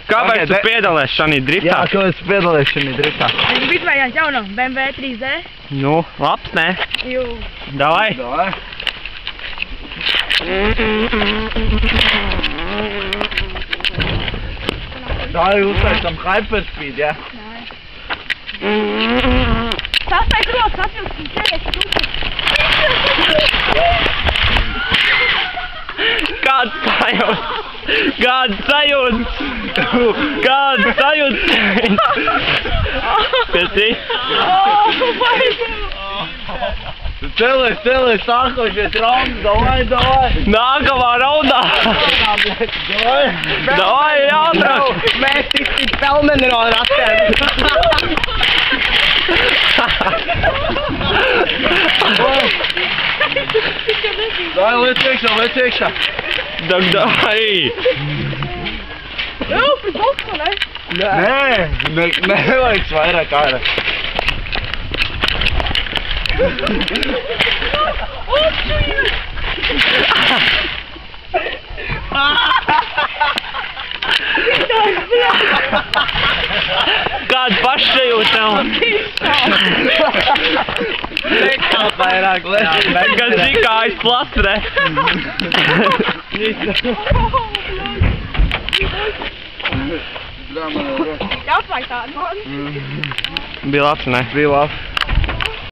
Kāpēc tu piedalies šādā driftā? Jā, kāpēc tu piedalies šādā driftā? Es gribu izmēģināt jauno BMW 3D. Nu, labs, ne? Jū. Davai. Davai. Davai uztaisam hyperspeed, jā? Sastais rokas atvilks un ķeries stūpus. Kāds sajūts? Kāds sajūts? Kāds sajūts? Kas ir? Celies, nākošies raunds, davai! Nākamā raundā! Davai, jāatrāk! Mēs tiksim pelmeni no ratiem! Davai, liec iekšā! Davai! Jū, pēc boksu, ne? Nē, nevajag vairāk ārā. Kāda pašsajūta tev? Nekāp vairāk, Gan zikā aizplasrē. Jāatvaik tādu. Bija labs, ne? Bija labs.